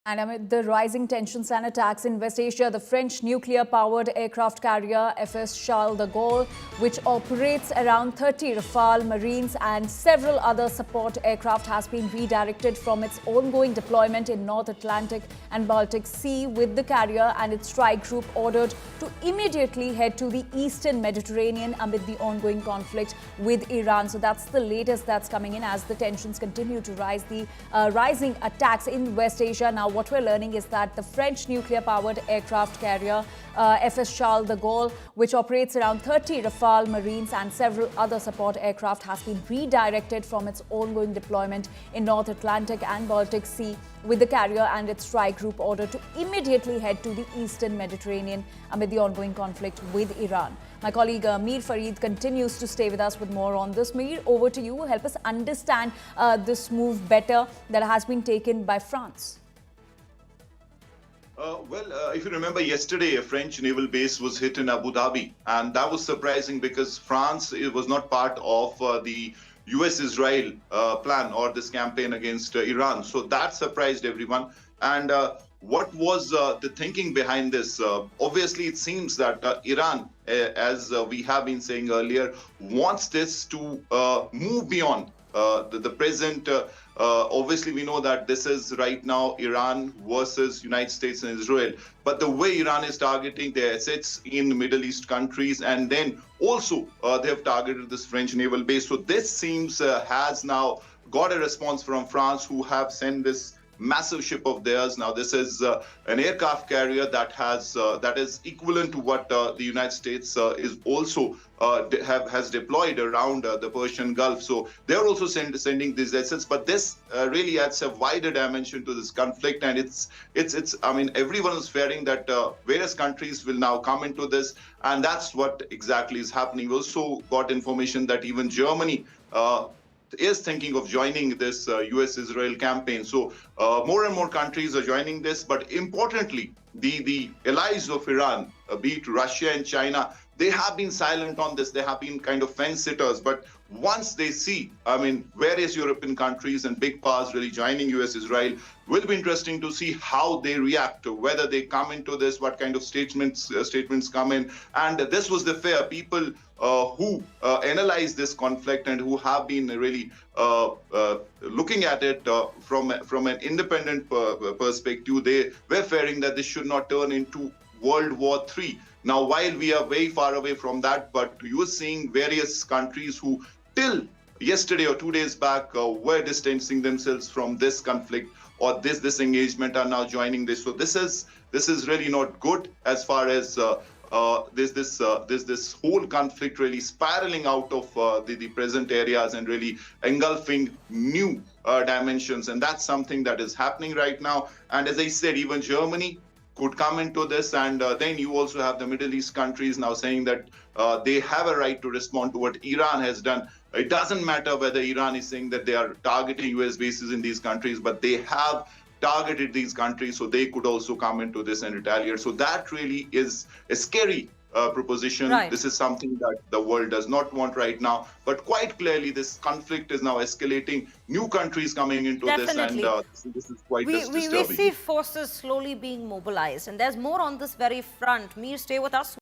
And amid the rising tensions and attacks in West Asia, the French nuclear-powered aircraft carrier FS Charles de Gaulle, which operates around 30 Rafale Marines and several other support aircraft, has been redirected from its ongoing deployment in North Atlantic and Baltic Sea, with the carrier and its strike group ordered to immediately head to the Eastern Mediterranean amid the ongoing conflict with Iran. So that's the latest that's coming in as the tensions continue to rise. The rising attacks in West Asia. Now, what we're learning is that the French nuclear-powered aircraft carrier FS Charles de Gaulle, which operates around 30 Rafale Marines and several other support aircraft, has been redirected from its ongoing deployment in North Atlantic and Baltic Sea, with the carrier and its strike group ordered to immediately head to the Eastern Mediterranean amid the ongoing conflict with Iran. My colleague Mir Farid continues to stay with us with more on this. Mir, over to you. Help us understand this move better that has been taken by France. If you remember, yesterday a French naval base was hit in Abu Dhabi, and that was surprising because France was not part of the US-Israel plan or this campaign against Iran. So that surprised everyone. And what was the thinking behind this? Obviously, it seems that Iran, as we have been saying earlier, wants this to move beyond the present. Obviously, we know that this is right now Iran versus United States and Israel. But the way Iran is targeting their assets in Middle East countries, and then also they have targeted this French naval base. So this seems has now got a response from France, who have sent this massive ship of theirs. Now, this is an aircraft carrier that is equivalent to what the United States is also has deployed around the Persian Gulf. So they're also sending these assets. But this really adds a wider dimension to this conflict, and it's. I mean, everyone is fearing that various countries will now come into this, and that's what exactly is happening. We also got information that even Germany is thinking of joining this US-Israel campaign. So more and more countries are joining this. But importantly, the allies of Iran, be it Russia and China, they have been silent on this. They have been kind of fence-sitters. But once they see, I mean, various European countries and big powers really joining US-Israel, will be interesting to see how they react, whether they come into this, what kind of statements come in. And this was the fear. People who analyze this conflict and who have been really looking at it from an independent perspective, they were fearing that this should not turn into World War III. Now, while we are very far away from that, but you are seeing various countries who till yesterday or 2 days back were distancing themselves from this conflict or this engagement are now joining this. So this is really not good as far as this whole conflict really spiraling out of the present areas and really engulfing new dimensions. And that's something that is happening right now. And as I said, even Germany could come into this, and then you also have the Middle East countries now saying that they have a right to respond to what Iran has done. It doesn't matter whether Iran is saying that they are targeting US bases in these countries, but they have targeted these countries, so they could also come into this and retaliate. So that really is a scary proposition. Right. This is something that the world does not want right now. But quite clearly, this conflict is now escalating. New countries coming into Definitely. this, and this is quite disturbing. We see forces slowly being mobilized, and there's more on this very front. Mir, stay with us.